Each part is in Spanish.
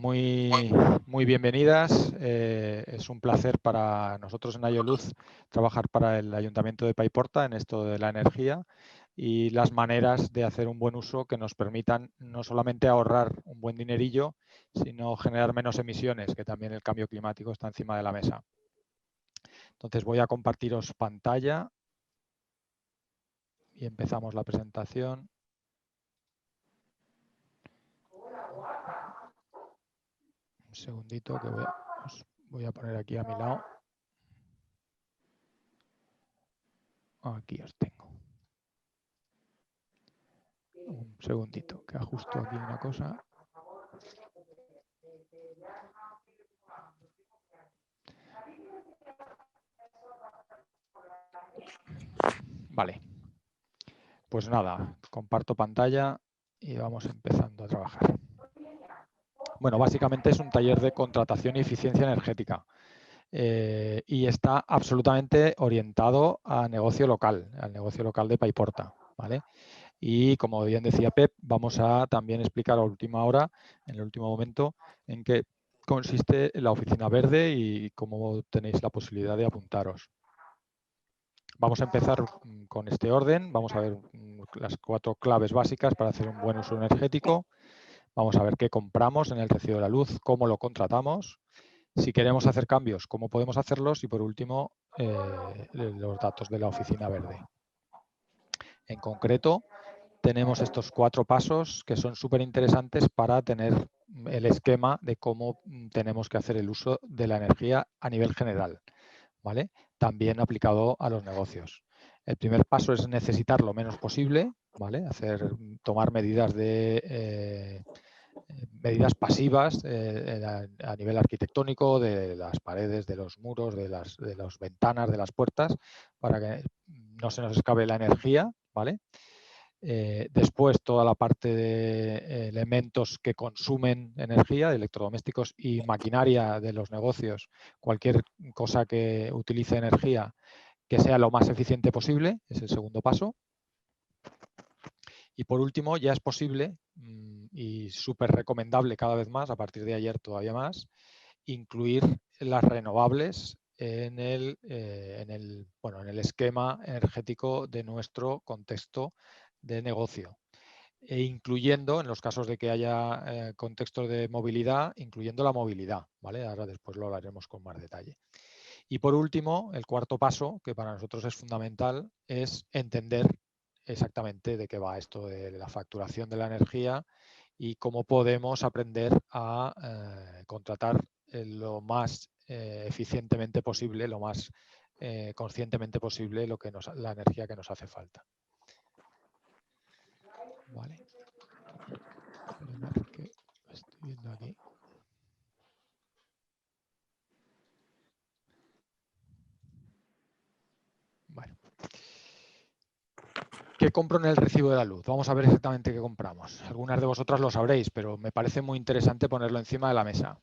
Muy bienvenidas. Es un placer para nosotros en Ayoluz trabajar para el Ayuntamiento de Paiporta en esto de la energía y las maneras de hacer un buen uso que nos permitan no solamente ahorrar un buen dinerillo, sino generar menos emisiones, que también el cambio climático está encima de la mesa. Entonces voy a compartiros pantalla y empezamos la presentación. Un segundito que os voy a poner aquí a mi lado. Aquí os tengo. Un segundito, que ajusto aquí una cosa. Vale. Pues nada, comparto pantalla y vamos empezando a trabajar. Bueno, básicamente es un taller de contratación y eficiencia energética. Y está absolutamente orientado a negocio local, al negocio local de Paiporta, ¿vale? Y como bien decía Pep, vamos a también explicar a última hora, en el último momento, en qué consiste la oficina verde y cómo tenéis la posibilidad de apuntaros. Vamos a empezar con este orden. Vamos a ver las 4 claves básicas para hacer un buen uso energético. Vamos a ver qué compramos en el recibo de la luz, cómo lo contratamos. Si queremos hacer cambios, cómo podemos hacerlos. Y por último, los datos de la oficina verde. En concreto, tenemos estos 4 pasos que son súper interesantes para tener el esquema de cómo tenemos que hacer el uso de la energía a nivel general, ¿vale? También aplicado a los negocios. El primer paso es necesitar lo menos posible, ¿vale? Tomar medidas medidas pasivas a nivel arquitectónico, de las paredes, de los muros, de las ventanas, de las puertas, para que no se nos escape la energía, ¿vale? Después toda la parte de elementos que consumen energía, de electrodomésticos y maquinaria de los negocios, cualquier cosa que utilice energía que sea lo más eficiente posible, es el segundo paso. Y por último, ya es posible y súper recomendable cada vez más, a partir de ayer todavía más, incluir las renovables en el esquema energético de nuestro contexto de negocio. E incluyendo, en los casos de que haya contextos de movilidad, incluyendo la movilidad, ¿vale? Ahora después lo hablaremos con más detalle. Y por último, el cuarto paso, que para nosotros es fundamental, es entender exactamente de qué va esto de la facturación de la energía y cómo podemos aprender a contratar lo más eficientemente posible, lo más conscientemente posible la energía que nos hace falta. Vale. Que lo estoy viendo aquí. Bueno. ¿Qué compro en el recibo de la luz? Vamos a ver exactamente qué compramos. Algunas de vosotras lo sabréis, pero me parece muy interesante ponerlo encima de la mesa.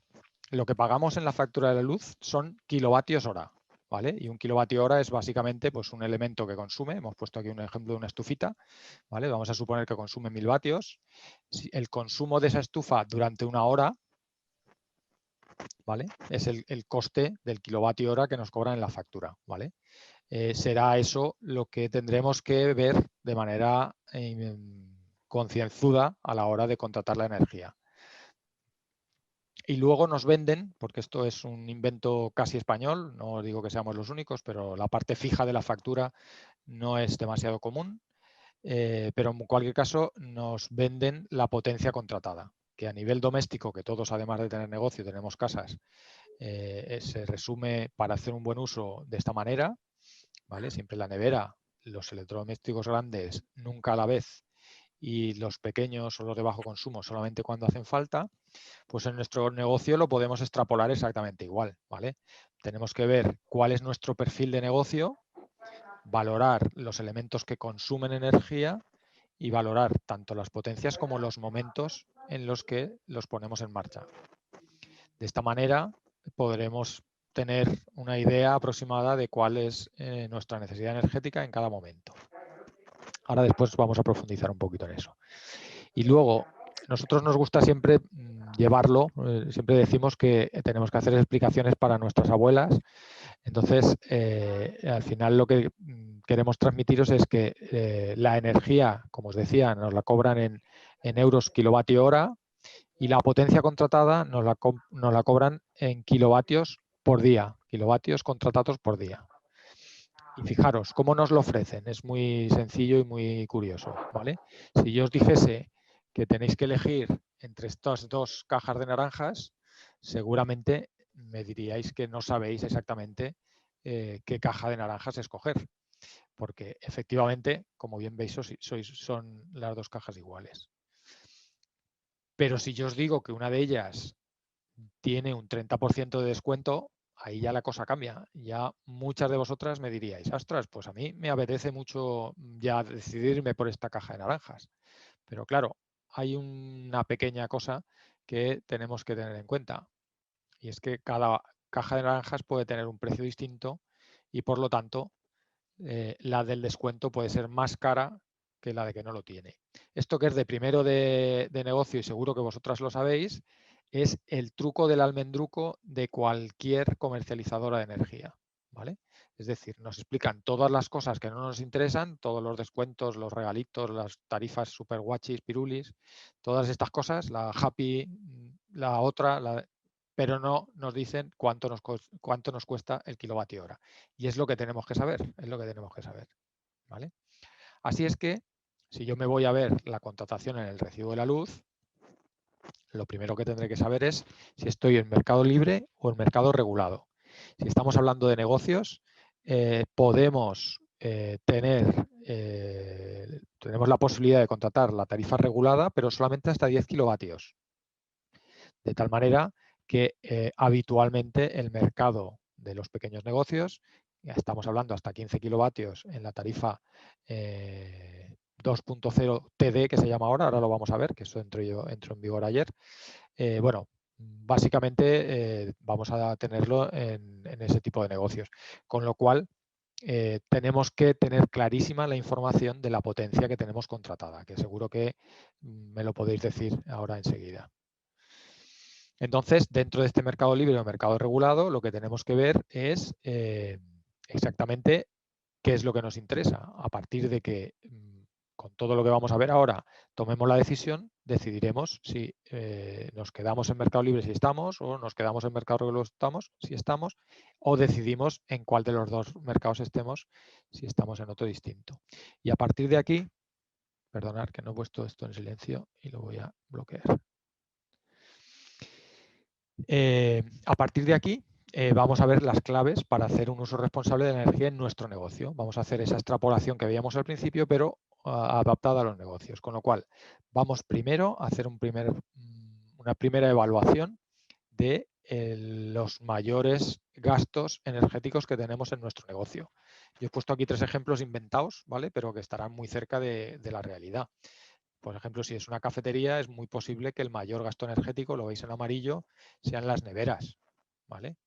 Lo que pagamos en la factura de la luz son kilovatios hora, ¿vale? Y un kilovatio hora es básicamente pues, un elemento que consume. Hemos puesto aquí un ejemplo de una estufita, ¿vale? Vamos a suponer que consume 1000 vatios. Si el consumo de esa estufa durante una hora, ¿vale? Es el coste del kilovatio hora que nos cobran en la factura, ¿vale? Será eso lo que tendremos que ver de manera concienzuda a la hora de contratar la energía. Y luego nos venden, porque esto es un invento casi español, no digo que seamos los únicos, pero la parte fija de la factura no es demasiado común, pero en cualquier caso nos venden la potencia contratada, que a nivel doméstico, que todos además de tener negocio tenemos casas, se resume para hacer un buen uso de esta manera, ¿vale? Siempre la nevera, los electrodomésticos grandes nunca a la vez y los pequeños o los de bajo consumo solamente cuando hacen falta, pues en nuestro negocio lo podemos extrapolar exactamente igual, ¿vale? Tenemos que ver cuál es nuestro perfil de negocio, valorar los elementos que consumen energía y valorar tanto las potencias como los momentos en los que los ponemos en marcha. De esta manera podremos tener una idea aproximada de cuál es nuestra necesidad energética en cada momento. Ahora después vamos a profundizar un poquito en eso. Y luego, nosotros nos gusta siempre llevarlo. Siempre decimos que tenemos que hacer explicaciones para nuestras abuelas. Entonces, al final lo que queremos transmitiros es que la energía, como os decía, nos la cobran en euros kilovatio hora y la potencia contratada nos la cobran en kilovatios por día, kilovatios contratados por día. Y fijaros, ¿cómo nos lo ofrecen? Es muy sencillo y muy curioso, ¿vale? Si yo os dijese que tenéis que elegir entre estas dos cajas de naranjas, seguramente me diríais que no sabéis exactamente qué caja de naranjas escoger, porque efectivamente, como bien veis, son las dos cajas iguales. Pero si yo os digo que una de ellas tiene un 30% de descuento, ahí ya la cosa cambia. Ya muchas de vosotras me diríais, ostras, pues a mí me apetece mucho ya decidirme por esta caja de naranjas. Pero claro, hay una pequeña cosa que tenemos que tener en cuenta. Y es que cada caja de naranjas puede tener un precio distinto y por lo tanto la del descuento puede ser más cara que la de que no lo tiene. Esto que es de primero de negocio y seguro que vosotras lo sabéis, es el truco del almendruco de cualquier comercializadora de energía, ¿vale? Es decir, nos explican todas las cosas que no nos interesan, todos los descuentos, los regalitos, las tarifas super guachis, pirulis, todas estas cosas, la happy, la otra, pero no nos dicen cuánto nos cuesta el kilovatio hora. Y es lo que tenemos que saber, es lo que tenemos que saber, ¿vale? Así es que, si yo me voy a ver la contratación en el recibo de la luz, lo primero que tendré que saber es si estoy en mercado libre o en mercado regulado. Si estamos hablando de negocios, podemos tenemos la posibilidad de contratar la tarifa regulada, pero solamente hasta 10 kilovatios. De tal manera que habitualmente el mercado de los pequeños negocios, ya estamos hablando hasta 15 kilovatios en la tarifa 2.0 TD, que se llama ahora lo vamos a ver, que eso entró en vigor ayer. Bueno, básicamente vamos a tenerlo en ese tipo de negocios. Con lo cual, tenemos que tener clarísima la información de la potencia que tenemos contratada, que seguro que me lo podéis decir ahora enseguida. Entonces, dentro de este mercado libre o mercado regulado, lo que tenemos que ver es exactamente qué es lo que nos interesa. A partir de que, con todo lo que vamos a ver ahora, tomemos la decisión, decidiremos si nos quedamos en mercado libre si estamos, o nos quedamos en mercado regulado si estamos, o decidimos en cuál de los dos mercados estemos si estamos en otro distinto. Y a partir de aquí, perdonad que no he puesto esto en silencio y lo voy a bloquear. A partir de aquí vamos a ver las claves para hacer un uso responsable de la energía en nuestro negocio. Vamos a hacer esa extrapolación que veíamos al principio, pero adaptada a los negocios. Con lo cual, vamos primero a hacer una primera evaluación de los mayores gastos energéticos que tenemos en nuestro negocio. Yo he puesto aquí 3 ejemplos inventados, ¿vale? Pero que estarán muy cerca de la realidad. Por ejemplo, si es una cafetería, es muy posible que el mayor gasto energético, lo veis en amarillo, sean las neveras, ¿vale?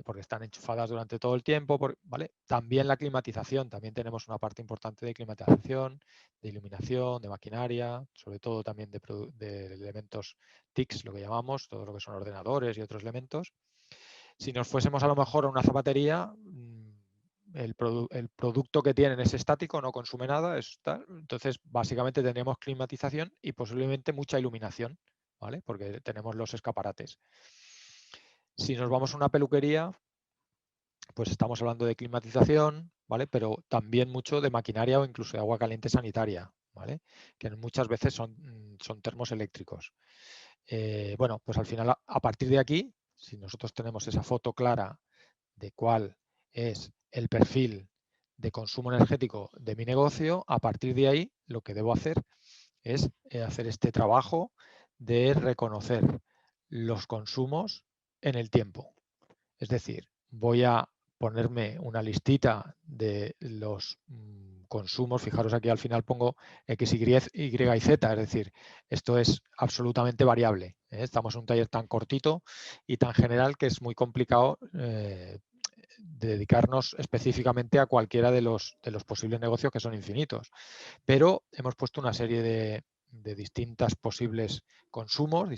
Porque están enchufadas durante todo el tiempo, ¿vale? También la climatización, también tenemos una parte importante de climatización, de iluminación, de maquinaria, sobre todo también de elementos TICs, lo que llamamos, todo lo que son ordenadores y otros elementos. Si nos fuésemos a lo mejor a una zapatería, el producto que tienen es estático, no consume nada, entonces básicamente tendríamos climatización y posiblemente mucha iluminación, ¿vale? Porque tenemos los escaparates. Si nos vamos a una peluquería, pues estamos hablando de climatización, ¿vale? Pero también mucho de maquinaria o incluso de agua caliente sanitaria, ¿vale? Que muchas veces son termos eléctricos. Bueno, pues al final, a partir de aquí, si nosotros tenemos esa foto clara de cuál es el perfil de consumo energético de mi negocio, a partir de ahí lo que debo hacer es hacer este trabajo de reconocer los consumos en el tiempo. Es decir, voy a ponerme una listita de los consumos. Fijaros aquí al final pongo X, Y y Z, es decir, esto es absolutamente variable. Estamos en un taller tan cortito y tan general que es muy complicado dedicarnos específicamente a cualquiera de los posibles negocios que son infinitos. Pero hemos puesto una serie distintos posibles consumos,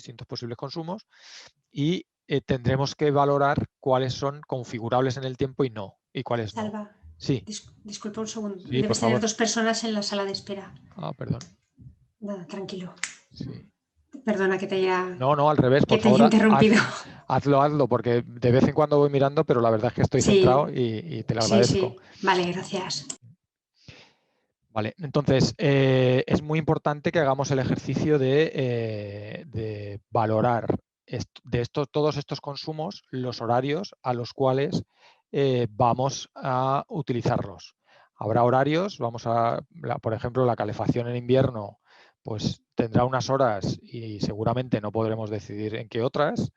y tendremos que valorar cuáles son configurables en el tiempo y no, y cuáles no. Salva, Sí. disculpa un segundo. Sí, por Debes tener favor. 2 personas en la sala de espera. Ah, perdón. Nada, tranquilo. Sí. Perdona que te haya, No, al revés, por favor, interrumpido. hazlo, porque de vez en cuando voy mirando, pero la verdad es que estoy centrado Sí, y te lo sí, agradezco. sí. Vale, gracias. Vale, entonces es muy importante que hagamos el ejercicio de valorar todos estos consumos, los horarios a los cuales vamos a utilizarlos. Habrá horarios, por ejemplo, la calefacción en invierno, pues tendrá unas horas y seguramente no podremos decidir en qué otras.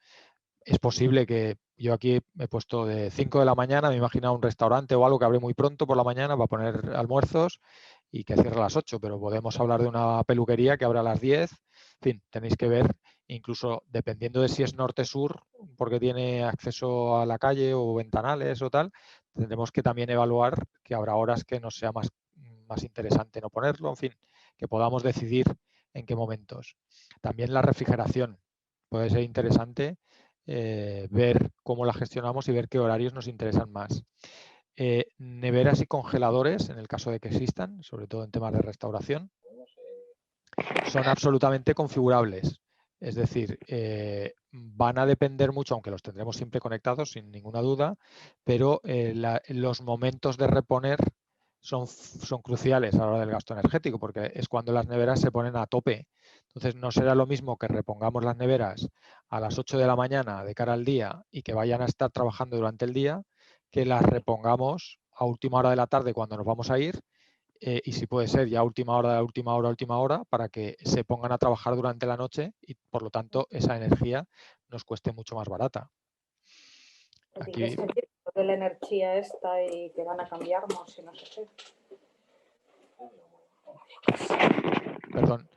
Es posible que yo aquí me he puesto de 5 de la mañana, me imagino un restaurante o algo que abre muy pronto por la mañana para poner almuerzos y que cierre a las 8, pero podemos hablar de una peluquería que abre a las 10. En fin, tenéis que ver, incluso dependiendo de si es norte-sur, porque tiene acceso a la calle o ventanales o tal, tendremos que también evaluar que habrá horas que nos sea más interesante no ponerlo, en fin, que podamos decidir en qué momentos. También la refrigeración puede ser interesante. Ver cómo la gestionamos y ver qué horarios nos interesan más. Neveras y congeladores, en el caso de que existan, sobre todo en temas de restauración, son absolutamente configurables. Es decir, van a depender mucho, aunque los tendremos siempre conectados sin ninguna duda, pero los momentos de reponer son cruciales a la hora del gasto energético, porque es cuando las neveras se ponen a tope. Entonces no será lo mismo que repongamos las neveras a las 8 de la mañana de cara al día y que vayan a estar trabajando durante el día, que las repongamos a última hora de la tarde cuando nos vamos a ir, y si puede ser ya última hora, para que se pongan a trabajar durante la noche y por lo tanto esa energía nos cueste mucho más barata. Aquí de la energía esta y que van a cambiarnos y no sé qué. Perdón.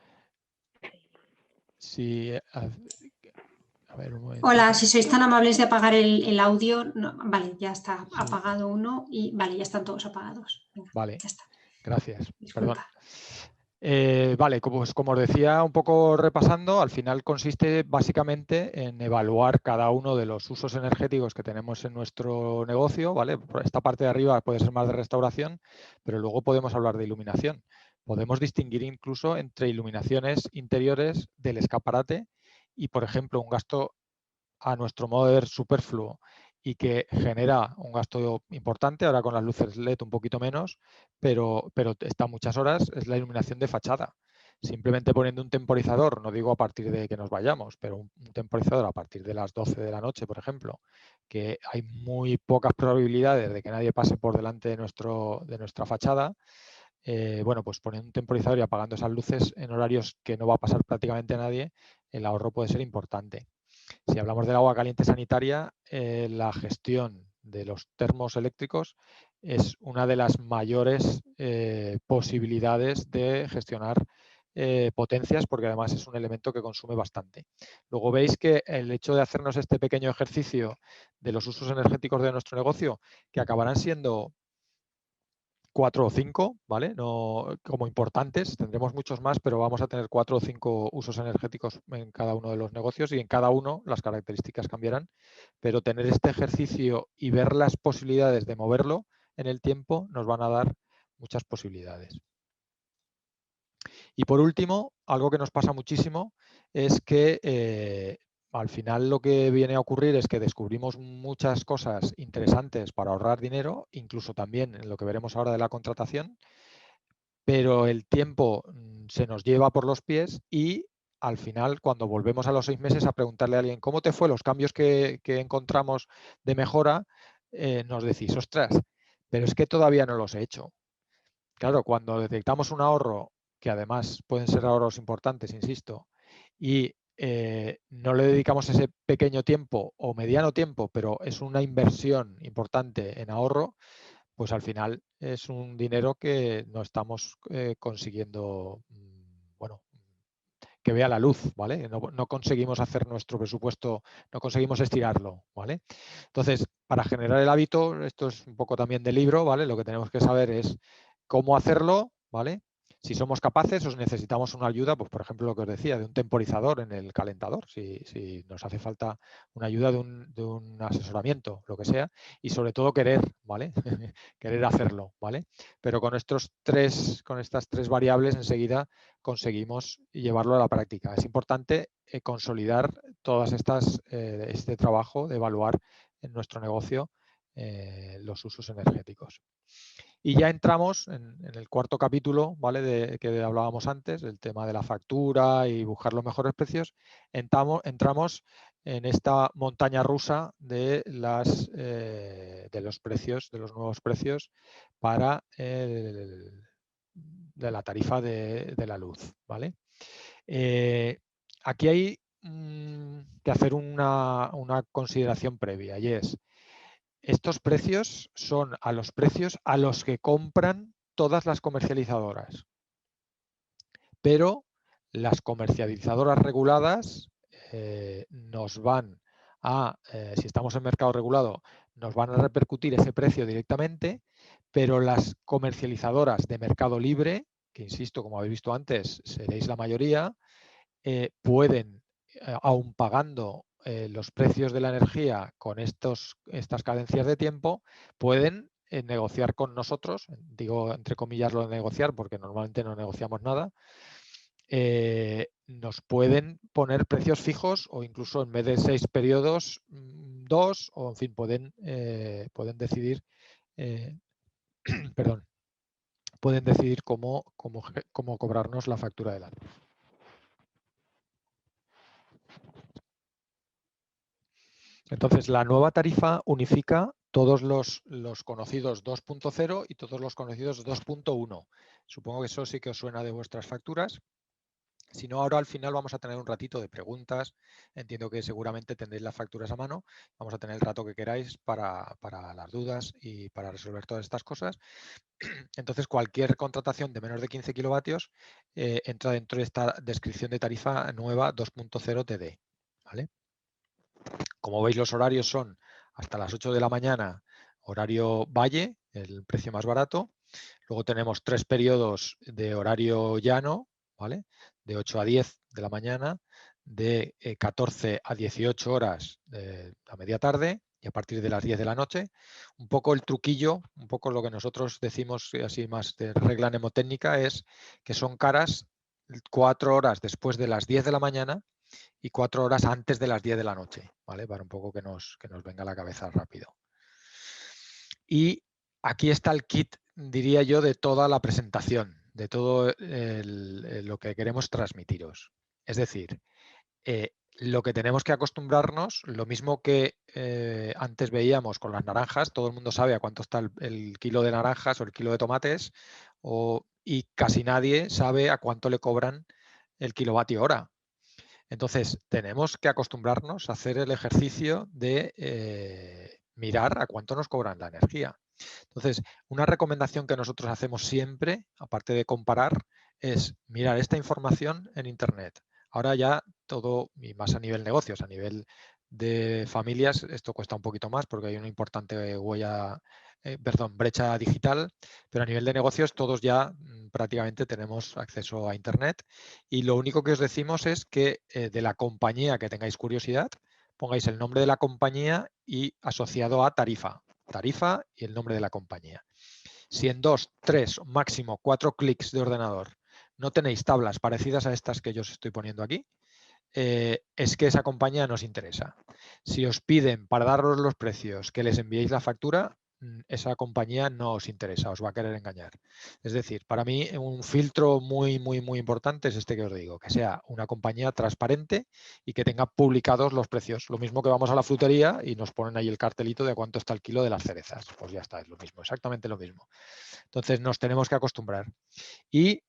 Sí, a ver, un momento. Hola, si sois tan amables de apagar el audio. No, vale, ya está apagado uno y vale, ya están todos apagados. Venga, vale, ya está. Gracias. Disculpa. Perdón. Vale, como os decía, un poco repasando, al final consiste básicamente en evaluar cada uno de los usos energéticos que tenemos en nuestro negocio, ¿vale? Por esta parte de arriba puede ser más de restauración, pero luego podemos hablar de iluminación. Podemos distinguir incluso entre iluminaciones interiores del escaparate y, por ejemplo, un gasto a nuestro modo de ver superfluo y que genera un gasto importante, ahora con las luces LED un poquito menos, pero está muchas horas, es la iluminación de fachada. Simplemente poniendo un temporizador, no digo a partir de que nos vayamos, pero un temporizador a partir de las 12 de la noche, por ejemplo, que hay muy pocas probabilidades de que nadie pase por delante de nuestra fachada. Bueno, pues poniendo un temporizador y apagando esas luces en horarios que no va a pasar prácticamente nadie, el ahorro puede ser importante. Si hablamos del agua caliente sanitaria, la gestión de los termos eléctricos es una de las mayores posibilidades de gestionar potencias, porque además es un elemento que consume bastante. Luego veis que el hecho de hacernos este pequeño ejercicio de los usos energéticos de nuestro negocio, que acabarán siendo 4 o 5, ¿vale? No, como importantes, tendremos muchos más, pero vamos a tener 4 o 5 usos energéticos en cada uno de los negocios y en cada uno las características cambiarán, pero tener este ejercicio y ver las posibilidades de moverlo en el tiempo nos van a dar muchas posibilidades. Y por último, algo que nos pasa muchísimo es que al final lo que viene a ocurrir es que descubrimos muchas cosas interesantes para ahorrar dinero, incluso también en lo que veremos ahora de la contratación, pero el tiempo se nos lleva por los pies y al final, cuando volvemos a los 6 meses a preguntarle a alguien cómo te fue, los cambios que encontramos de mejora, nos decís, ostras, pero es que todavía no los he hecho. Claro, cuando detectamos un ahorro, que además pueden ser ahorros importantes, insisto, y no le dedicamos ese pequeño tiempo o mediano tiempo, pero es una inversión importante en ahorro, pues al final es un dinero que no estamos consiguiendo, bueno, que vea la luz, ¿vale? No conseguimos hacer nuestro presupuesto, no conseguimos estirarlo, ¿vale? Entonces, para generar el hábito, esto es un poco también del libro, ¿vale? Lo que tenemos que saber es cómo hacerlo, ¿vale? Si somos capaces, os necesitamos una ayuda, pues por ejemplo lo que os decía, de un temporizador en el calentador, si nos hace falta una ayuda de un asesoramiento, lo que sea, y sobre todo querer, ¿vale? Querer hacerlo, ¿vale? Pero con estas tres variables enseguida conseguimos llevarlo a la práctica. Es importante consolidar todas este trabajo de evaluar en nuestro negocio los usos energéticos. Y ya entramos en el cuarto capítulo, ¿vale? Que hablábamos antes, el tema de la factura y buscar los mejores precios. Entramos en esta montaña rusa de los precios, de los nuevos precios para de la tarifa de la luz, ¿vale? Aquí hay que hacer una consideración previa, y es: estos precios son a los precios a los que compran todas las comercializadoras. Pero las comercializadoras reguladas nos van a, si estamos en mercado regulado, nos van a repercutir ese precio directamente, pero las comercializadoras de mercado libre, que insisto, como habéis visto antes, seréis la mayoría, pueden, aun pagando los precios de la energía con estas cadencias de tiempo, pueden negociar con nosotros, digo entre comillas lo de negociar porque normalmente no negociamos nada, nos pueden poner precios fijos o incluso en vez de 6 periodos, 2, o en fin, pueden decidir, perdón, pueden decidir cómo cobrarnos la factura de la luz. Entonces, la nueva tarifa unifica todos los conocidos 2.0 y todos los conocidos 2.1. Supongo que eso sí que os suena de vuestras facturas. Si no, ahora al final vamos a tener un ratito de preguntas. Entiendo que seguramente tendréis las facturas a mano. Vamos a tener el rato que queráis para las dudas y para resolver todas estas cosas. Entonces, cualquier contratación de menos de 15 kilovatios entra dentro de esta descripción de tarifa nueva 2.0 TD. ¿Vale? Como veis, los horarios son hasta las 8 de la mañana, horario valle, el precio más barato. Luego tenemos 3 periodos de horario llano, ¿vale? De 8 a 10 de la mañana, de 14 a 18 horas a media tarde y a partir de las 10 de la noche. Un poco el truquillo, un poco lo que nosotros decimos así más de regla mnemotécnica es que son caras 4 horas después de las 10 de la mañana y 4 horas antes de las 10 de la noche, ¿vale? Para un poco que nos venga a la cabeza rápido. Y aquí está el kit, diría yo, de toda la presentación, de todo lo que queremos transmitiros. Es decir, lo que tenemos que acostumbrarnos, lo mismo que antes veíamos con las naranjas, todo el mundo sabe a cuánto está el kilo de naranjas o el kilo de tomates, y casi nadie sabe a cuánto le cobran el kilovatio hora. Entonces, tenemos que acostumbrarnos a hacer el ejercicio de mirar a cuánto nos cobran la energía. Entonces, una recomendación que nosotros hacemos siempre, aparte de comparar, es mirar esta información en Internet. Ahora ya todo, y más a nivel negocios, a nivel de familias, esto cuesta un poquito más porque hay una importante brecha digital, pero a nivel de negocios todos ya prácticamente tenemos acceso a Internet, y lo único que os decimos es que de la compañía que tengáis curiosidad, pongáis el nombre de la compañía y asociado a tarifa y el nombre de la compañía. Si en 2, 3, máximo 4 clics de ordenador no tenéis tablas parecidas a estas que yo os estoy poniendo aquí, es que esa compañía nos interesa. Si os piden para daros los precios que les enviéis la factura, esa compañía no os interesa, os va a querer engañar. Es decir, para mí un filtro muy, muy, muy importante es este que os digo, que sea una compañía transparente y que tenga publicados los precios. Lo mismo que vamos a la frutería y nos ponen ahí el cartelito de cuánto está el kilo de las cerezas. Pues ya está, es lo mismo, exactamente lo mismo. Entonces nos tenemos que acostumbrar. Y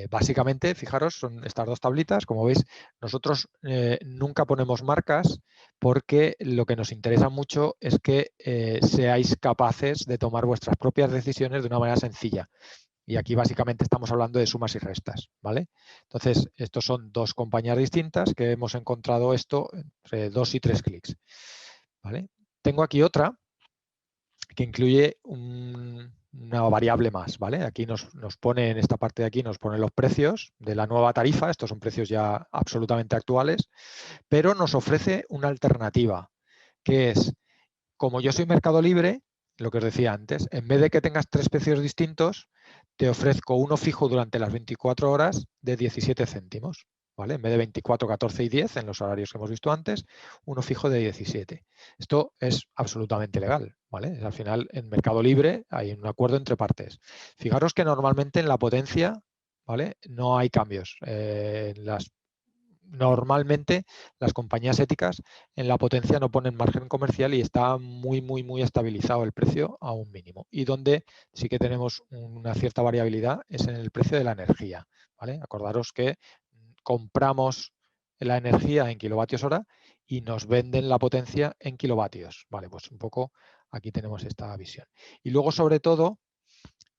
básicamente, fijaros, son estas dos tablitas. Como veis, nosotros nunca ponemos marcas porque lo que nos interesa mucho es que seáis capaces de tomar vuestras propias decisiones de una manera sencilla. Y aquí básicamente estamos hablando de sumas y restas, ¿vale? Entonces, estos son dos compañías distintas que hemos encontrado esto entre 2 y 3 clics, ¿vale? Tengo aquí otra que incluye una variable más, ¿vale? Aquí nos pone, en esta parte de aquí, nos pone los precios de la nueva tarifa. Estos son precios ya absolutamente actuales, pero nos ofrece una alternativa, que es, como yo soy Mercado Libre, lo que os decía antes, en vez de que tengas 3 precios distintos, te ofrezco uno fijo durante las 24 horas de 17 céntimos. ¿Vale? En vez de 24, 14 y 10 en los horarios que hemos visto antes, uno fijo de 17. Esto es absolutamente legal, ¿vale? Al final, en Mercado Libre hay un acuerdo entre partes. Fijaros que normalmente en la potencia, ¿vale?, no hay cambios. Normalmente las compañías éticas en la potencia no ponen margen comercial y está muy, muy, muy estabilizado el precio a un mínimo. Y donde sí que tenemos una cierta variabilidad es en el precio de la energía, ¿vale? Acordaros que compramos la energía en kilovatios hora y nos venden la potencia en kilovatios. Vale, pues un poco aquí tenemos esta visión. Y luego, sobre todo,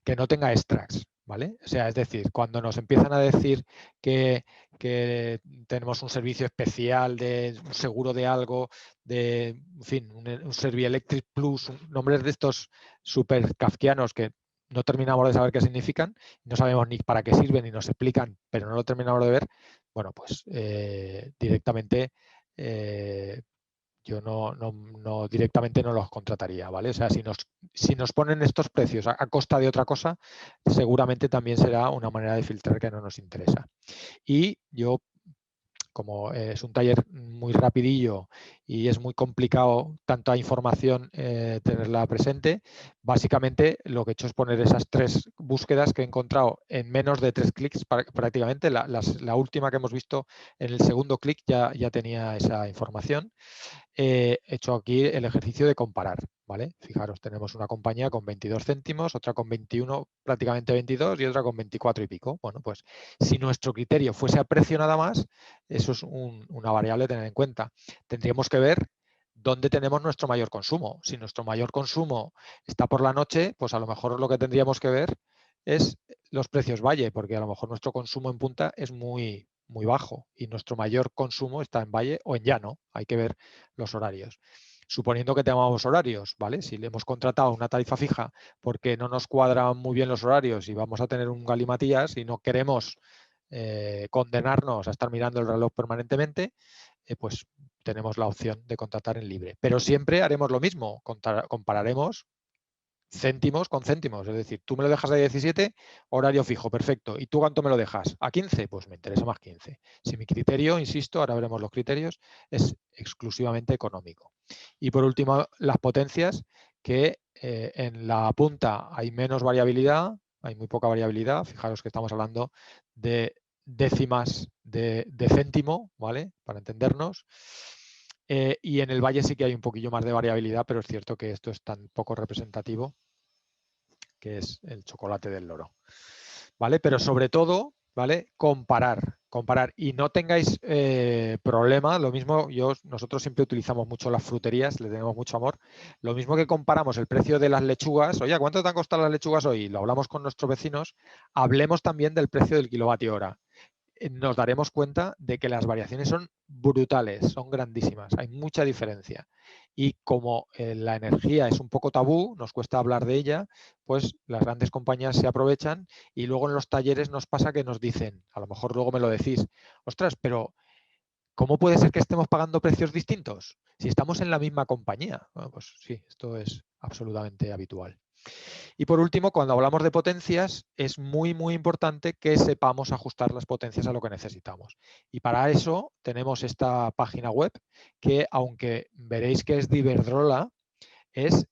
que no tenga extras, ¿vale? O sea, es decir, cuando nos empiezan a decir que tenemos un servicio especial de un seguro de algo, de, en fin, un Servielectric Plus, nombres de estos súper kafkianos que no terminamos de saber qué significan, no sabemos ni para qué sirven ni nos explican, pero no lo terminamos de ver, bueno, pues directamente yo no directamente no los contrataría, ¿vale? O sea, si nos ponen estos precios a costa de otra cosa, seguramente también será una manera de filtrar que no nos interesa. Y yo, como es un taller muy rapidillo y es muy complicado tanta información tenerla presente, básicamente lo que he hecho es poner esas 3 búsquedas que he encontrado en menos de 3 clics prácticamente. La última que hemos visto en el segundo clic ya tenía esa información. He hecho aquí el ejercicio de comparar, ¿vale? Fijaros, tenemos una compañía con 22 céntimos, otra con 21, prácticamente 22 y otra con 24 y pico. Bueno, pues si nuestro criterio fuese a precio nada más, eso es una variable a tener en cuenta. Tendríamos que ver dónde tenemos nuestro mayor consumo. Si nuestro mayor consumo está por la noche, pues a lo mejor lo que tendríamos que ver es los precios valle, porque a lo mejor nuestro consumo en punta es muy bajo y nuestro mayor consumo está en valle o en llano. Hay que ver los horarios. Suponiendo que tengamos horarios, ¿vale? Si le hemos contratado una tarifa fija porque no nos cuadran muy bien los horarios y vamos a tener un galimatías y no queremos condenarnos a estar mirando el reloj permanentemente, pues tenemos la opción de contratar en libre. Pero siempre haremos lo mismo, compararemos céntimos con céntimos, es decir, tú me lo dejas a 17, horario fijo, perfecto. ¿Y tú cuánto me lo dejas? ¿A 15? Pues me interesa más 15. Si mi criterio, insisto, ahora veremos los criterios, es exclusivamente económico. Y por último, las potencias, que en la punta hay menos variabilidad, hay muy poca variabilidad. Fijaros que estamos hablando de décimas de céntimo, ¿vale? Para entendernos. Y en el valle sí que hay un poquillo más de variabilidad, pero es cierto que esto es tan poco representativo que es el chocolate del loro. ¿Vale? Pero sobre todo, ¿vale? Comparar y no tengáis problema. Lo mismo, nosotros siempre utilizamos mucho las fruterías, le tenemos mucho amor. Lo mismo que comparamos el precio de las lechugas. Oye, ¿cuánto te han costado las lechugas hoy? Lo hablamos con nuestros vecinos. Hablemos también del precio del kilovatio hora. Nos daremos cuenta de que las variaciones son brutales, son grandísimas, hay mucha diferencia. Y como la energía es un poco tabú, nos cuesta hablar de ella, pues las grandes compañías se aprovechan y luego en los talleres nos pasa que nos dicen, a lo mejor luego me lo decís, ostras, pero ¿cómo puede ser que estemos pagando precios distintos si estamos en la misma compañía? Bueno, pues sí, esto es absolutamente habitual. Y por último, cuando hablamos de potencias, es muy, muy importante que sepamos ajustar las potencias a lo que necesitamos. Y para eso tenemos esta página web que, aunque veréis que es de Iberdrola, es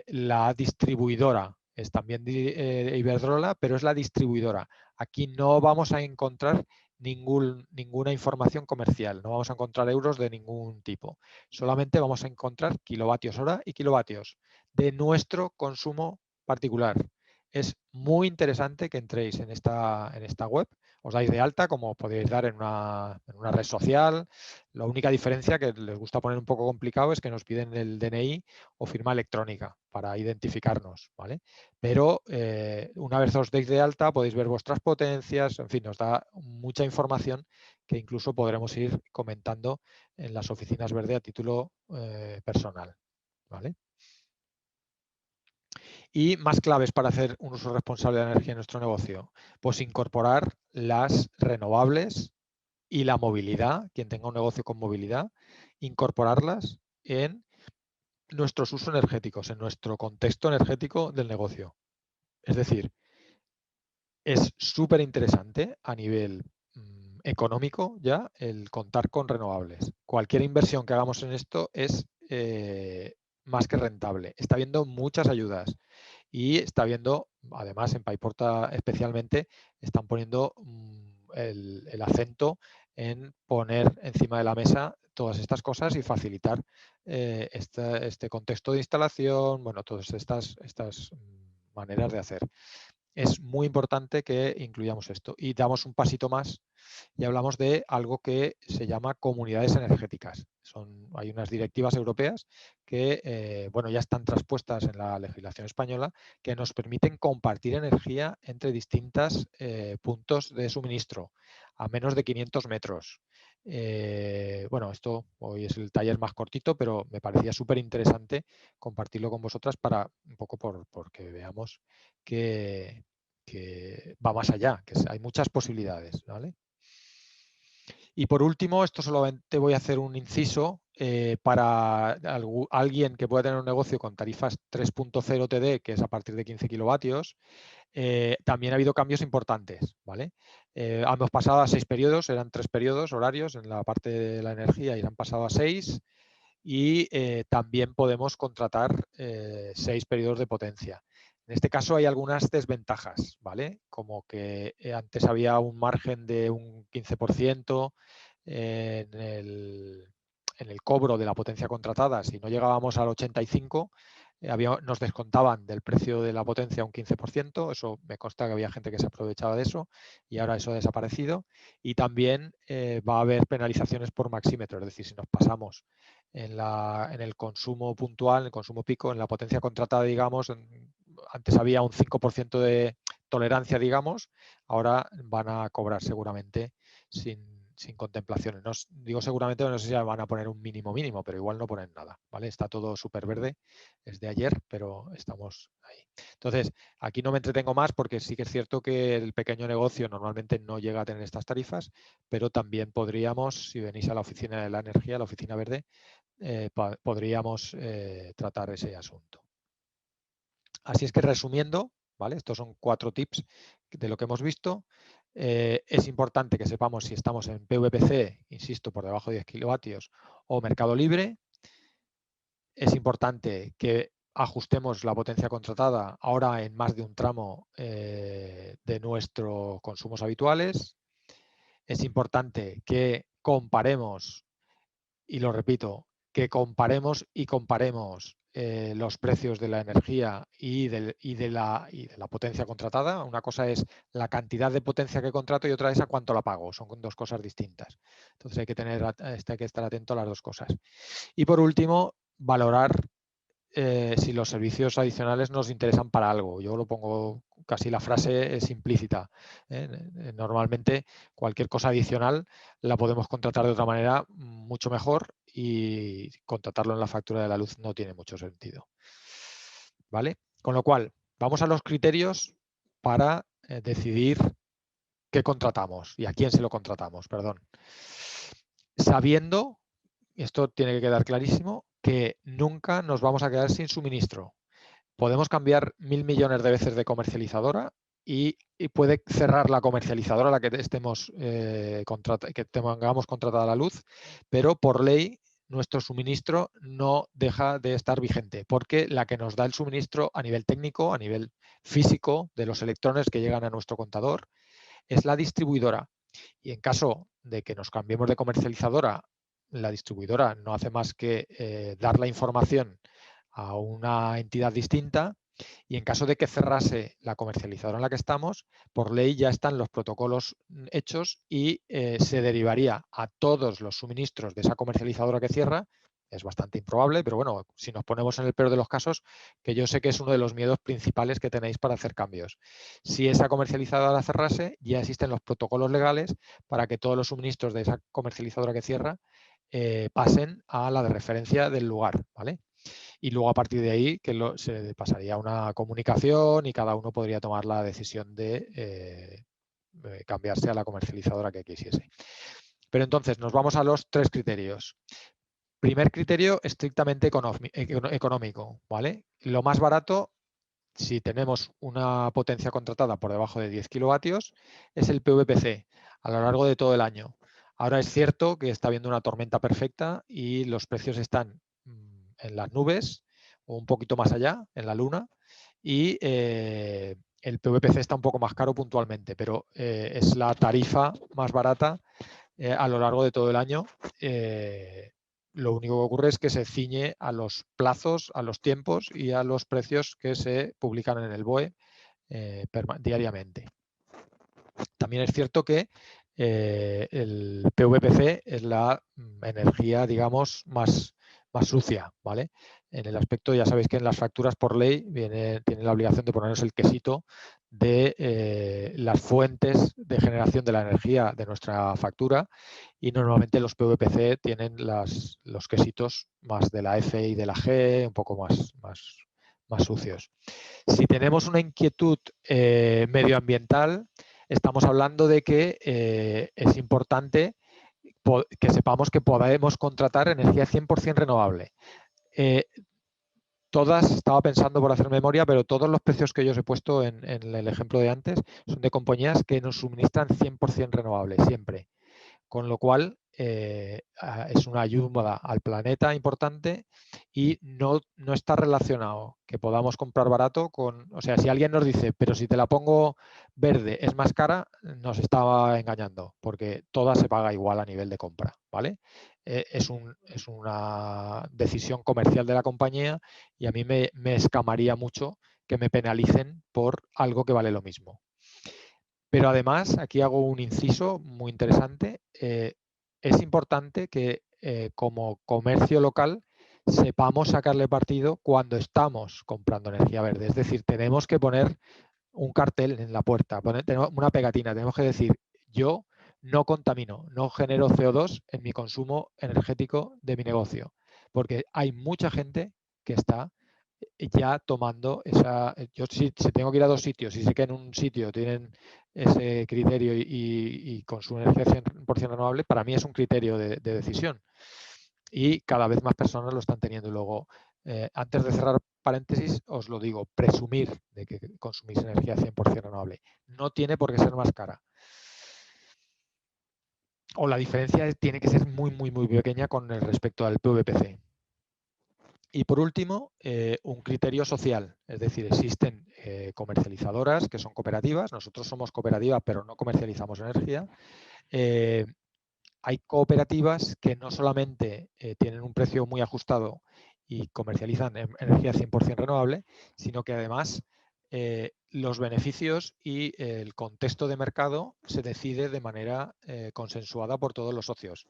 la distribuidora. Es también de Iberdrola, pero es la distribuidora. Aquí no vamos a encontrar ninguna información comercial, no vamos a encontrar euros de ningún tipo. Solamente vamos a encontrar kilovatios hora y kilovatios de nuestro consumo particular. Es muy interesante que entréis en esta web, os dais de alta como podéis dar en una red social. La única diferencia que les gusta poner un poco complicado es que nos piden el DNI o firma electrónica para identificarnos, ¿vale? Pero una vez os deis de alta podéis ver vuestras potencias, en fin, nos da mucha información que incluso podremos ir comentando en las oficinas verde a título personal, ¿vale? Y más claves para hacer un uso responsable de la energía en nuestro negocio. Pues incorporar las renovables y la movilidad, quien tenga un negocio con movilidad, incorporarlas en nuestros usos energéticos, en nuestro contexto energético del negocio. Es decir, es súper interesante a nivel económico ya el contar con renovables. Cualquier inversión que hagamos en esto es más que rentable. Está habiendo muchas ayudas y está habiendo, además en Paiporta especialmente, están poniendo el acento en poner encima de la mesa todas estas cosas y facilitar este contexto de instalación, bueno, todas estas maneras de hacer. Es muy importante que incluyamos esto y damos un pasito más y hablamos de algo que se llama comunidades energéticas. Hay unas directivas europeas que bueno, ya están traspuestas en la legislación española que nos permiten compartir energía entre distintos puntos de suministro a menos de 500 metros. Bueno, esto hoy es el taller más cortito, pero me parecía súper interesante compartirlo con vosotras para un poco porque veamos que va más allá, que hay muchas posibilidades, ¿vale? Y por último, esto solamente voy a hacer un inciso para alguien que pueda tener un negocio con tarifas 3.0 TD, que es a partir de 15 kilovatios, también ha habido cambios importantes, ¿vale? Hemos pasado a 6 periodos, eran 3 periodos horarios en la parte de la energía y han pasado a 6 y también podemos contratar 6 periodos de potencia. En este caso hay algunas desventajas, ¿vale? Como que antes había un margen de un 15% en el cobro de la potencia contratada. Si no llegábamos al 85%, nos descontaban del precio de la potencia un 15%. Eso me consta que había gente que se aprovechaba de eso y ahora eso ha desaparecido. Y también va a haber penalizaciones por maxímetro, es decir, si nos pasamos en el consumo puntual, en el consumo pico, en la potencia contratada, digamos, antes había un 5% de tolerancia, digamos, ahora van a cobrar seguramente sin contemplaciones. No digo seguramente, no sé si van a poner un mínimo, pero igual no ponen nada, ¿vale? Está todo súper verde, es de ayer, pero estamos ahí. Entonces, aquí no me entretengo más porque sí que es cierto que el pequeño negocio normalmente no llega a tener estas tarifas, pero también podríamos, si venís a la oficina de la energía, la oficina verde, podríamos tratar ese asunto. Así es que resumiendo, ¿vale? Estos son 4 tips de lo que hemos visto. Es importante que sepamos si estamos en PVPC, insisto, por debajo de 10 kilovatios o mercado libre. Es importante que ajustemos la potencia contratada ahora en más de un tramo de nuestros consumos habituales. Es importante que comparemos, y lo repito, que comparemos los precios de la energía y de la potencia contratada. Una cosa es la cantidad de potencia que contrato y otra es a cuánto la pago. Son dos cosas distintas. Entonces hay que estar atento a las dos cosas. Y por último, valorar si los servicios adicionales nos interesan para algo. Yo lo pongo, casi la frase es implícita. Normalmente cualquier cosa adicional la podemos contratar de otra manera mucho mejor y contratarlo en la factura de la luz no tiene mucho sentido. ¿Vale? Con lo cual, vamos a los criterios para decidir qué contratamos y a quién se lo contratamos, perdón. Sabiendo, esto tiene que quedar clarísimo, que nunca nos vamos a quedar sin suministro. Podemos cambiar 1000 millones de veces de comercializadora y puede cerrar la comercializadora a la que tengamos contratada la luz, pero por ley nuestro suministro no deja de estar vigente, porque la que nos da el suministro a nivel técnico, a nivel físico de los electrones que llegan a nuestro contador, es la distribuidora. Y en caso de que nos cambiemos de comercializadora, la distribuidora no hace más que dar la información a una entidad distinta y en caso de que cerrase la comercializadora en la que estamos, por ley ya están los protocolos hechos y se derivaría a todos los suministros de esa comercializadora que cierra. Es bastante improbable, pero bueno, si nos ponemos en el peor de los casos, que yo sé que es uno de los miedos principales que tenéis para hacer cambios. Si esa comercializadora cerrase, ya existen los protocolos legales para que todos los suministros de esa comercializadora que cierra pasen a la de referencia del lugar, ¿vale? Y luego a partir de ahí se pasaría a una comunicación y cada uno podría tomar la decisión de cambiarse a la comercializadora que quisiese. Pero entonces nos vamos a los 3 criterios. Primer criterio, estrictamente económico, ¿vale? Lo más barato, si tenemos una potencia contratada por debajo de 10 kilovatios, es el PVPC a lo largo de todo el año. Ahora es cierto que está habiendo una tormenta perfecta y los precios están en las nubes o un poquito más allá, en la luna, y el PVPC está un poco más caro puntualmente, pero es la tarifa más barata a lo largo de todo el año. Lo único que ocurre es que se ciñe a los plazos, a los tiempos y a los precios que se publican en el BOE diariamente. También es cierto que el PVPC es la energía, digamos, más sucia, ¿vale? En el aspecto, ya sabéis que en las facturas por ley tienen la obligación de ponernos el quesito de las fuentes de generación de la energía de nuestra factura, y normalmente los PVPC tienen los quesitos más de la F y de la G, un poco más sucios. Si tenemos una inquietud medioambiental, estamos hablando de que es importante que sepamos que podemos contratar energía 100% renovable. Estaba pensando por hacer memoria, pero todos los precios que yo os he puesto en el ejemplo de antes son de compañías que nos suministran 100% renovable, siempre. Con lo cual, es una ayuda al planeta importante y no está relacionado que podamos comprar barato con... O sea, si alguien nos dice, pero si te la pongo verde es más cara, nos estaba engañando, porque toda se paga igual a nivel de compra, ¿vale? Es una decisión comercial de la compañía y a mí me escamaría mucho que me penalicen por algo que vale lo mismo. Pero además, aquí hago un inciso muy interesante. Es importante que como comercio local sepamos sacarle partido cuando estamos comprando energía verde. Es decir, tenemos que poner un cartel en la puerta, tenemos una pegatina, tenemos que decir, yo no contamino, no genero CO2 en mi consumo energético de mi negocio, porque hay mucha gente que está ya tomando esa... Yo si tengo que ir a 2 sitios y sé que en un sitio tienen ese criterio y consumen energía 100% renovable, para mí es un criterio de decisión. Y cada vez más personas lo están teniendo. Y luego, antes de cerrar paréntesis, os lo digo, presumir de que consumís energía 100% renovable. No tiene por qué ser más cara. O la diferencia tiene que ser muy, muy, muy pequeña con respecto al PVPC. Y por último, un criterio social, es decir, existen comercializadoras que son cooperativas, nosotros somos cooperativa pero no comercializamos energía. Hay cooperativas que no solamente tienen un precio muy ajustado y comercializan energía 100% renovable, sino que además los beneficios y el contexto de mercado se decide de manera consensuada por todos los socios.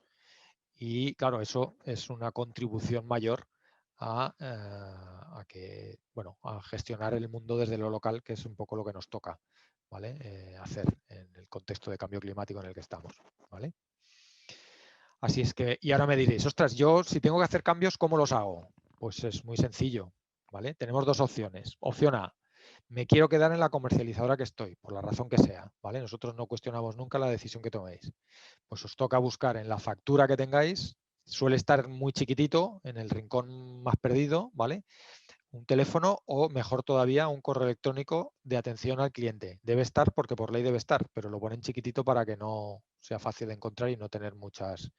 Y claro, eso es una contribución mayor a gestionar el mundo desde lo local, que es un poco lo que nos toca, ¿vale? Hacer en el contexto de cambio climático en el que estamos, ¿vale? Así es que, y ahora me diréis, ostras, yo si tengo que hacer cambios, ¿cómo los hago? Pues es muy sencillo, ¿vale? Tenemos 2 opciones. Opción A, me quiero quedar en la comercializadora que estoy, por la razón que sea, ¿vale? Nosotros no cuestionamos nunca la decisión que toméis. Pues os toca buscar en la factura que tengáis, suele estar muy chiquitito, en el rincón más perdido, ¿vale? Un teléfono o, mejor todavía, un correo electrónico de atención al cliente. Debe estar porque por ley debe estar, pero lo ponen chiquitito para que no sea fácil de encontrar y no tener muchas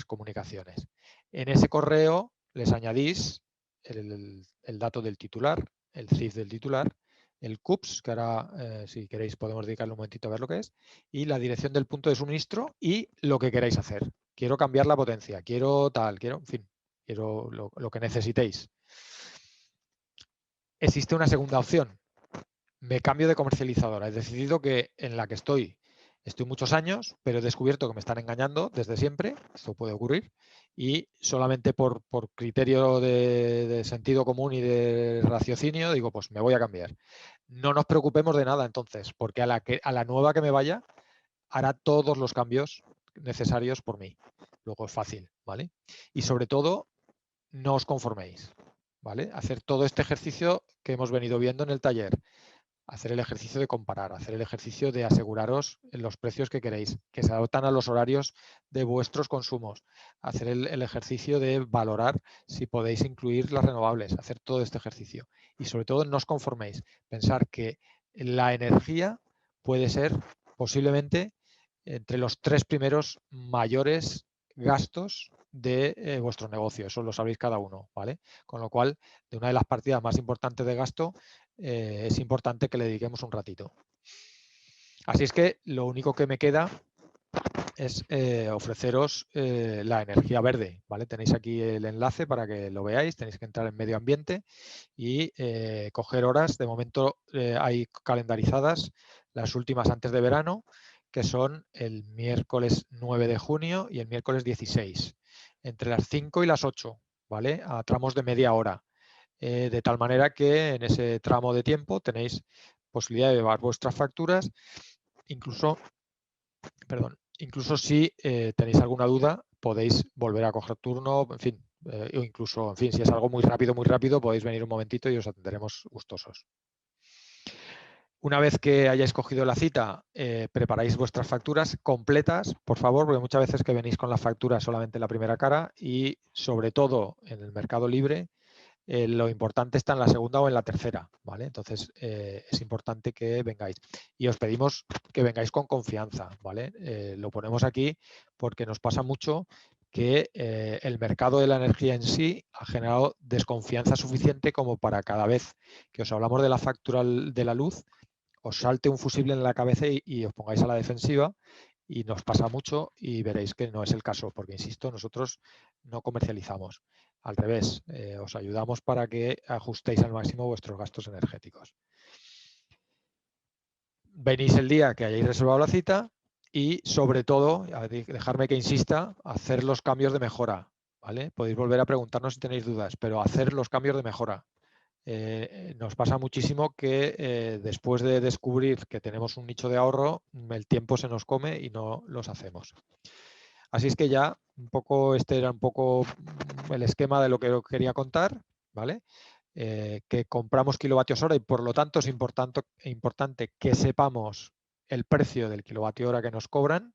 comunicaciones. En ese correo les añadís el dato del titular, el CIF del titular, el CUPS, que ahora si queréis podemos dedicarle un momentito a ver lo que es, y la dirección del punto de suministro y lo que queráis hacer. Quiero cambiar la potencia, quiero tal, quiero, en fin, quiero lo que necesitéis. Existe una segunda opción. Me cambio de comercializadora. He decidido que en la que estoy muchos años, pero he descubierto que me están engañando desde siempre. Esto puede ocurrir. Y solamente por criterio de sentido común y de raciocinio, digo, pues me voy a cambiar. No nos preocupemos de nada entonces, porque a la nueva que me vaya, hará todos los cambios necesarios por mí. Luego es fácil, ¿vale? Y sobre todo, no os conforméis. ¿vale? Hacer todo este ejercicio que hemos venido viendo en el taller. Hacer el ejercicio de comparar, hacer el ejercicio de aseguraros los precios que queréis, que se adaptan a los horarios de vuestros consumos, hacer el ejercicio de valorar si podéis incluir las renovables, hacer todo este ejercicio. Y sobre todo no os conforméis, pensar que la energía puede ser posiblemente entre los 3 primeros mayores gastos de vuestro negocio, eso lo sabéis cada uno, ¿vale? Con lo cual, de una de las partidas más importantes de gasto, es importante que le dediquemos un ratito. Así es que lo único que me queda es ofreceros la energía verde, ¿vale? Tenéis aquí el enlace para que lo veáis, tenéis que entrar en medio ambiente y coger horas. De momento hay calendarizadas las últimas antes de verano, que son el miércoles 9 de junio y el miércoles 16, entre las 5 y las 8, ¿vale? A tramos de media hora. De tal manera que en ese tramo de tiempo tenéis posibilidad de llevar vuestras facturas, incluso si tenéis alguna duda, podéis volver a coger turno, en fin, o incluso, en fin, si es algo muy rápido, podéis venir un momentito y os atenderemos gustosos. Una vez que hayáis cogido la cita, preparáis vuestras facturas completas, por favor, porque muchas veces que venís con la factura solamente en la primera cara y, sobre todo, en el mercado libre, lo importante está en la segunda o en la tercera, ¿vale? Entonces, es importante que vengáis. Y os pedimos que vengáis con confianza, ¿vale? Lo ponemos aquí porque nos pasa mucho que el mercado de la energía en sí ha generado desconfianza suficiente como para cada vez que os hablamos de la factura de la luz, os salte un fusible en la cabeza y os pongáis a la defensiva, y nos pasa mucho y veréis que no es el caso, porque, insisto, nosotros no comercializamos. Al revés, os ayudamos para que ajustéis al máximo vuestros gastos energéticos. Venís el día que hayáis reservado la cita y, sobre todo, dejarme que insista, hacer los cambios de mejora, ¿vale? Podéis volver a preguntarnos si tenéis dudas, pero hacer los cambios de mejora. Nos pasa muchísimo que después de descubrir que tenemos un nicho de ahorro, el tiempo se nos come y no los hacemos. Así es que ya este era un poco el esquema de lo que quería contar, ¿vale? Que compramos kilovatios hora y, por lo tanto, es importante que sepamos el precio del kilovatio hora que nos cobran,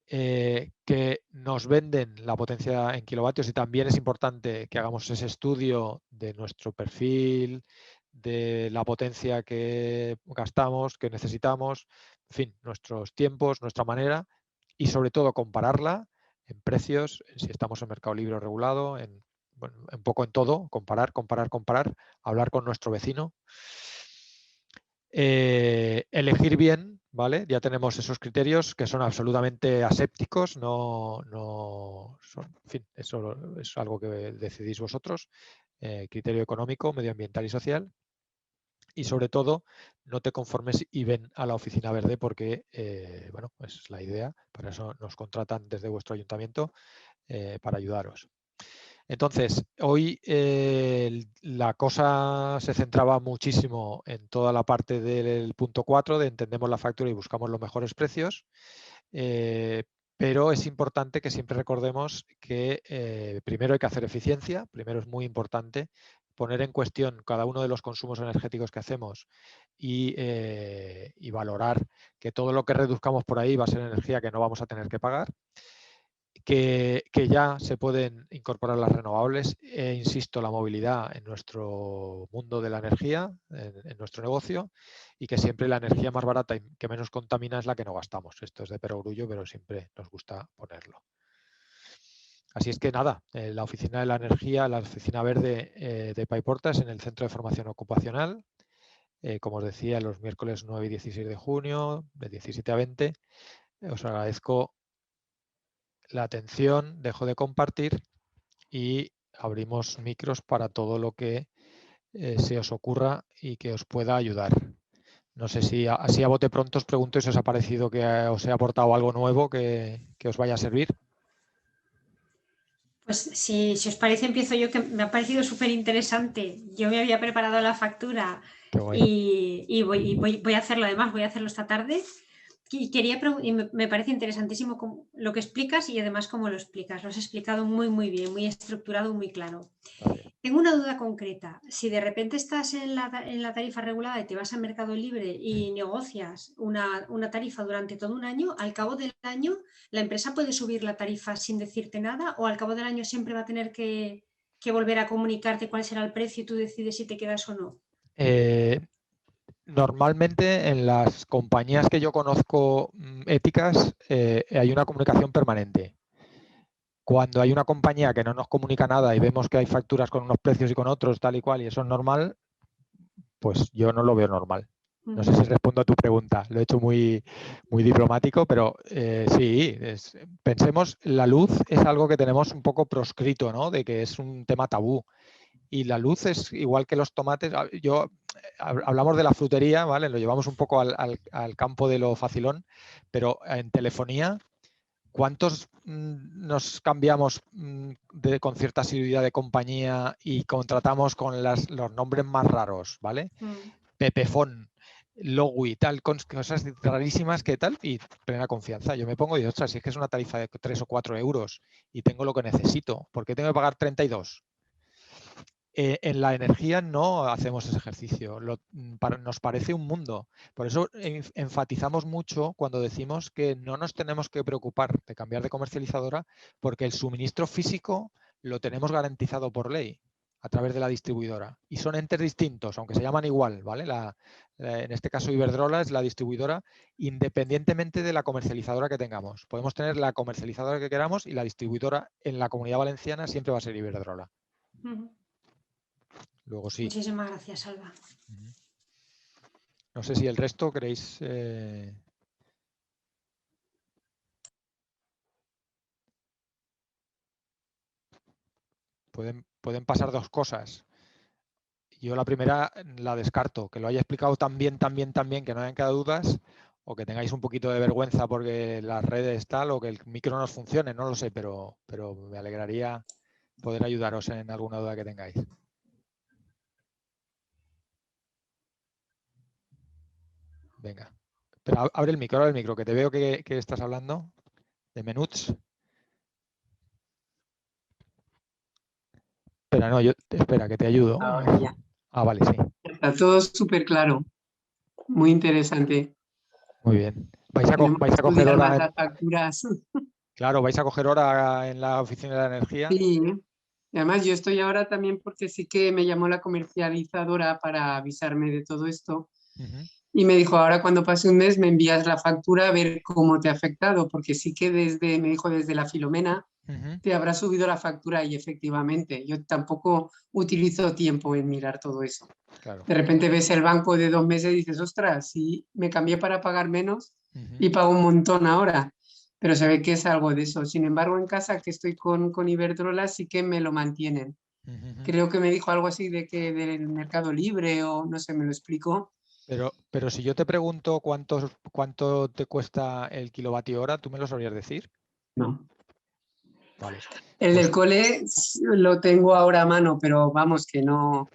que nos venden la potencia en kilovatios, y también es importante que hagamos ese estudio de nuestro perfil, de la potencia que gastamos, que necesitamos, en fin, nuestros tiempos, nuestra manera, y sobre todo compararla en precios, en si estamos en mercado libre o regulado, un poco en todo, comparar, hablar con nuestro vecino. Elegir bien, ¿vale? Ya tenemos esos criterios que son absolutamente asépticos, en fin, eso es algo que decidís vosotros, criterio económico, medioambiental y social. Y, sobre todo, no te conformes y ven a la oficina verde, porque, bueno, es la idea, para eso nos contratan desde vuestro ayuntamiento, para ayudaros. Entonces, hoy la cosa se centraba muchísimo en toda la parte del punto 4, de entendemos la factura y buscamos los mejores precios, pero es importante que siempre recordemos que primero hay que hacer eficiencia, primero es muy importante poner en cuestión cada uno de los consumos energéticos que hacemos y valorar que todo lo que reduzcamos por ahí va a ser energía que no vamos a tener que pagar. Que ya se pueden incorporar las renovables, insisto, la movilidad en nuestro mundo de la energía, en nuestro negocio, y que siempre la energía más barata y que menos contamina es la que no gastamos. Esto es de perogrullo, pero siempre nos gusta ponerlo. Así es que nada, la oficina de la energía, la oficina verde de Paiportas, en el Centro de Formación Ocupacional, como os decía, los miércoles 9 y 16 de junio, de 17 a 20. Os agradezco la atención, dejo de compartir y abrimos micros para todo lo que se os ocurra y que os pueda ayudar. No sé si así a bote pronto os pregunto si os ha parecido que os he aportado algo nuevo que os vaya a servir. Pues si os parece, empiezo yo, que me ha parecido súper interesante. Yo me había preparado la factura y voy a hacerlo, además, voy a hacerlo esta tarde. Y me parece interesantísimo lo que explicas y además cómo lo explicas. Lo has explicado muy, muy bien, muy estructurado, muy claro. Gracias. Tengo una duda concreta. Si de repente estás en la tarifa regulada y te vas a Mercado Libre y negocias una tarifa durante todo un año, al cabo del año, ¿la empresa puede subir la tarifa sin decirte nada o al cabo del año siempre va a tener que volver a comunicarte cuál será el precio y tú decides si te quedas o no? Normalmente en las compañías que yo conozco éticas hay una comunicación permanente. Cuando hay una compañía que no nos comunica nada y vemos que hay facturas con unos precios y con otros, tal y cual, y eso es normal, pues yo no lo veo normal. No sé si respondo a tu pregunta. Lo he hecho muy, muy diplomático, pero sí, pensemos, la luz es algo que tenemos un poco proscrito, ¿no? De que es un tema tabú. Y la luz es igual que los tomates. Hablamos de la frutería, ¿vale? Lo llevamos un poco al campo de lo facilón, pero en telefonía, ¿cuántos nos cambiamos con cierta asiduidad de compañía y contratamos con los nombres más raros, ¿vale? Pepefon, Logui, tal, cosas rarísimas que tal, y plena confianza. Yo me pongo y digo, ostras, si es que es una tarifa de 3 o 4 euros y tengo lo que necesito, ¿por qué tengo que pagar 32? En la energía no hacemos ese ejercicio, nos parece un mundo. Por eso enfatizamos mucho cuando decimos que no nos tenemos que preocupar de cambiar de comercializadora porque el suministro físico lo tenemos garantizado por ley a través de la distribuidora. Y son entes distintos, aunque se llaman igual, ¿vale? En este caso Iberdrola es la distribuidora independientemente de la comercializadora que tengamos. Podemos tener la comercializadora que queramos y la distribuidora en la Comunidad Valenciana siempre va a ser Iberdrola. Luego sí. Muchísimas gracias, Salva. No sé si el resto queréis... Pueden pasar dos cosas. Yo la primera la descarto, que lo haya explicado tan bien, que no hayan quedado dudas, o que tengáis un poquito de vergüenza porque las redes tal, o que el micro no os funcione, no lo sé, pero me alegraría poder ayudaros en alguna duda que tengáis. Venga. Pero abre el micro, que te veo que estás hablando de Menuts. Espera, no, espera, que te ayudo. Ahora ya. Ah, vale, sí. Está todo súper claro. Muy interesante. Muy bien. ¿Vais a coger hora? Más las facturas. Claro, ¿vais a coger hora en la oficina de la energía? Sí. Y además yo estoy ahora también porque sí que me llamó la comercializadora para avisarme de todo esto. Y me dijo, ahora cuando pase un mes me envías la factura a ver cómo te ha afectado, porque sí que me dijo desde la Filomena te habrá subido la factura y efectivamente, yo tampoco utilizo tiempo en mirar todo eso. Claro. De repente ves el banco de 2 meses y dices, ostras, sí, me cambié para pagar menos y pago un montón ahora, pero se ve que es algo de eso. Sin embargo, en casa que estoy con Iberdrola sí que me lo mantienen. Creo que me dijo algo así de que del Mercado Libre o no sé, me lo explicó. Pero si yo te pregunto cuánto te cuesta el kilovatio hora, ¿tú me lo sabrías decir? No. Vale. El del cole lo tengo ahora a mano, pero vamos, que no,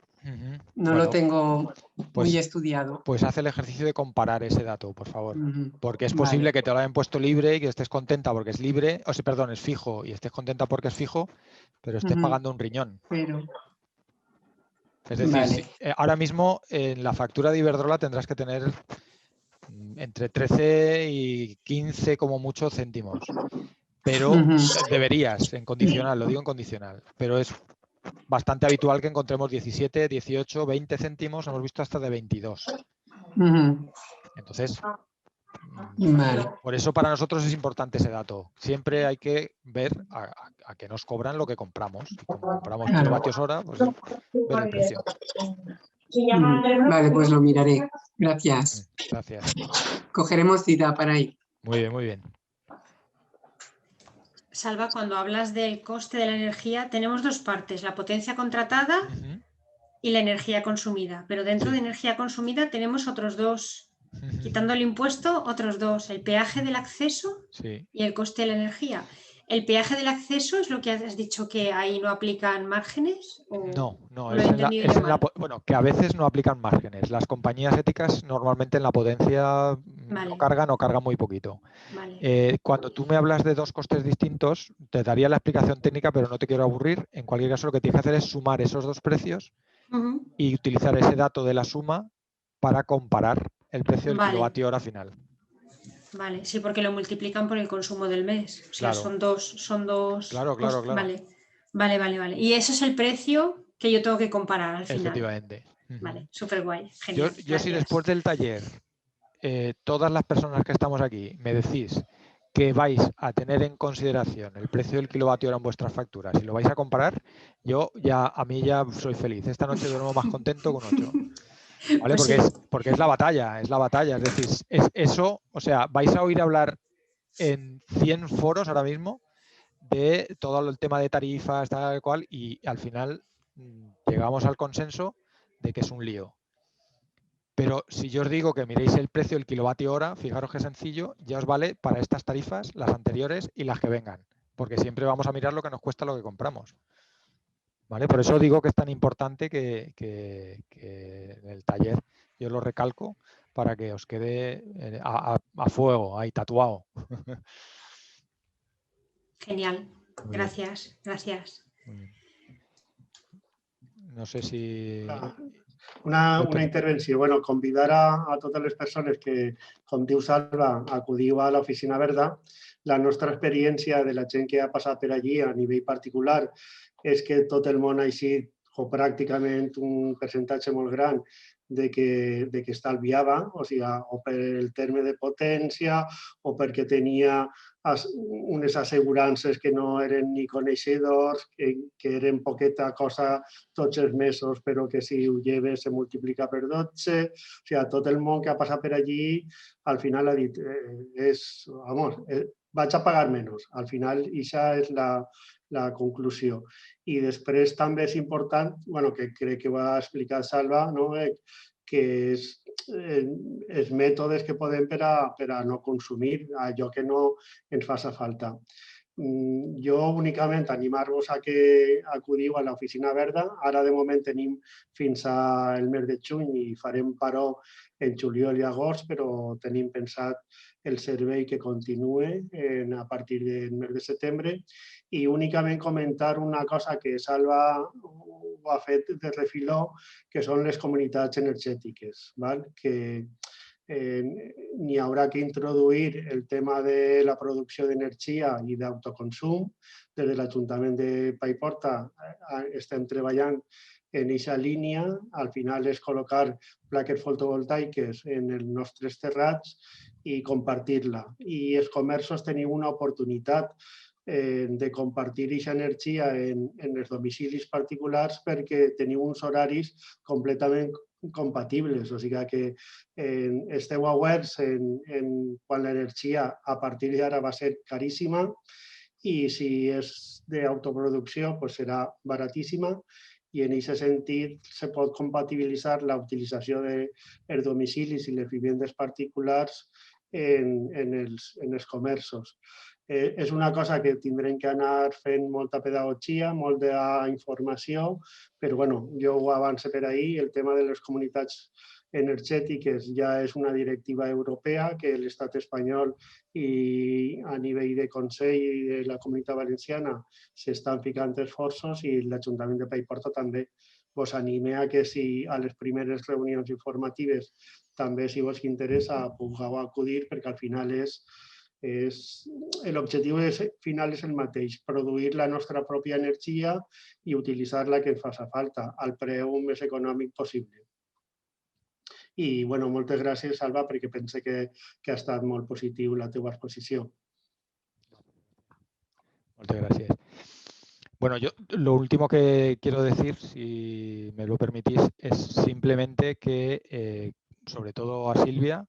no lo tengo muy estudiado. Pues haz el ejercicio de comparar ese dato, por favor. Porque es posible que te lo hayan puesto libre y que estés contenta porque es libre, o sí, perdón, es fijo y estés contenta porque es fijo, pero estés pagando un riñón. Es decir, ahora mismo en la factura de Iberdrola tendrás que tener entre 13 y 15 como mucho céntimos. Pero deberías, en condicional, lo digo en condicional, pero es bastante habitual que encontremos 17, 18, 20 céntimos, hemos visto hasta de 22. Entonces, por eso para nosotros es importante ese dato. Siempre hay que ver a qué nos cobran lo que compramos. Y como compramos kilovatios hora, pues ver el precio. Vale, pues lo miraré. Gracias. Gracias. Cogeremos cita para ir. Muy bien, muy bien. Salva, cuando hablas del coste de la energía, tenemos dos partes, la potencia contratada y la energía consumida. Pero dentro de energía consumida tenemos otros dos, quitando el impuesto, otros dos, el peaje del acceso y el coste de la energía. ¿El peaje del acceso es lo que has dicho que ahí no aplican márgenes? No, bueno, que a veces no aplican márgenes. Las compañías éticas normalmente en la potencia no cargan muy poquito. Vale. Cuando tú me hablas de dos costes distintos, te daría la explicación técnica, pero no te quiero aburrir. En cualquier caso, lo que tienes que hacer es sumar esos dos precios y utilizar ese dato de la suma para comparar el precio del kilovatio hora final. Vale, sí, porque lo multiplican por el consumo del mes. O sea, claro. son dos. Claro. Vale. Y eso es el precio que yo tengo que comparar al final. Efectivamente. Vale, súper guay. Genial. Yo si después del taller todas las personas que estamos aquí me decís que vais a tener en consideración el precio del kilovatio hora en vuestras facturas y lo vais a comparar, a mí ya soy feliz. Esta noche duermo más contento con 8. ¿Vale? Pues porque es la batalla. Es decir, eso, o sea, vais a oír hablar en 100 foros ahora mismo de todo el tema de tarifas, tal cual, y al final llegamos al consenso de que es un lío. Pero si yo os digo que miréis el precio del kilovatio hora, fijaros qué sencillo, ya os vale para estas tarifas, las anteriores y las que vengan, porque siempre vamos a mirar lo que nos cuesta lo que compramos. ¿Vale? Por eso digo que es tan importante que en el taller yo lo recalco para que os quede a fuego, ahí tatuado. Genial. Gracias. No sé si... Una intervenció. Bueno, convidar a totes les persones que, com diu Salva, acudiu a l'Oficina Verda. La nostra experiència de la gent que ha passat per allí a nivell particular és que tot el món ha eixit, o pràcticament un percentatge molt gran, de que estalviava, o sigui, o per el terme de potència o perquè tenia unes assegurances que no eren ni coneixedors, que eren poqueta cosa tots els mesos, però que si ho lleves se multiplica per 12. O sigui, tot el món que ha passat per allí, al final ha dit, vaig a pagar menys. Al final, això és la conclusió. I després també és important, que crec que va explicar Salva, que és els mètodes que podem per a no consumir allò que no ens faci falta. Jo únicament animar-vos a que acudiu a l'Oficina Verda. Ara de moment tenim fins al mes de juny i farem paró en juliol i agost, però tenim pensat el servei que continue a partir del mes de setembre. I únicament comentar una cosa que Salva ho ha fet de refiló, que són les comunitats energètiques, que n'hi haurà que introduir el tema de la producció d'energia i d'autoconsum. Des de l'Ajuntament de Paiporta estem treballant en aquesta línia. Al final és col·locar plaques fotovoltaiques en els nostres terrats i compartir-la. I els comerços tenim una oportunitat de compartir aquesta energia en els domicilis particulars perquè teniu uns horaris completament compatibles, o sigui que esteu awares quan l'energia a partir d'ara va ser caríssima i si és d'autoproducció serà baratíssima i en aquest sentit se pot compatibilitzar la utilització dels domicilis i les vivendes particulars en els comerços. És una cosa que tindrem que anar fent molta pedagogia, molta informació, però jo ho avance per ahir. El tema de les comunitats energètiques ja és una directiva europea que l'estat espanyol i a nivell de Consell i de la Comunitat Valenciana s'estan ficant esforços i l'Ajuntament de Paiporta també. Vos anime a que si a les primeres reunions informatives també si vos interessa pugueu acudir perquè al final l'objectiu final és el mateix, produir la nostra pròpia energia i utilitzar la que ens faci falta al preu més econòmic possible. I moltes gràcies, Salva, perquè pense que ha estat molt positiu la teva exposició. Muchas gracias. Bueno, yo lo último que quiero decir, si me lo permitís, es simplemente que, sobre todo a Silvia,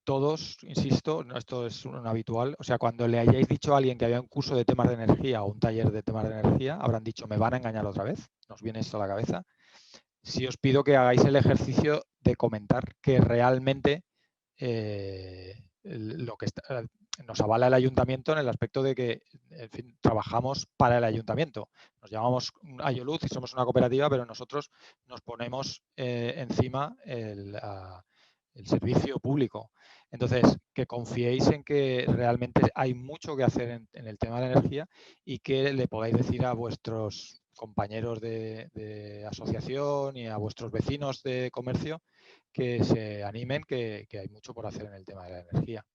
todos, insisto, esto es un habitual, o sea, cuando le hayáis dicho a alguien que había un curso de temas de energía o un taller de temas de energía, habrán dicho, me van a engañar otra vez, nos viene esto a la cabeza. Sí os pido que hagáis el ejercicio de comentar que realmente lo que está, nos avala el ayuntamiento en el aspecto de que, en fin, trabajamos para el ayuntamiento. Nos llamamos Ayoluz y somos una cooperativa, pero nosotros nos ponemos encima el servicio público. Entonces, que confiéis en que realmente hay mucho que hacer en el tema de la energía y que le podáis decir a vuestros compañeros de asociación y a vuestros vecinos de comercio que se animen, que hay mucho por hacer en el tema de la energía.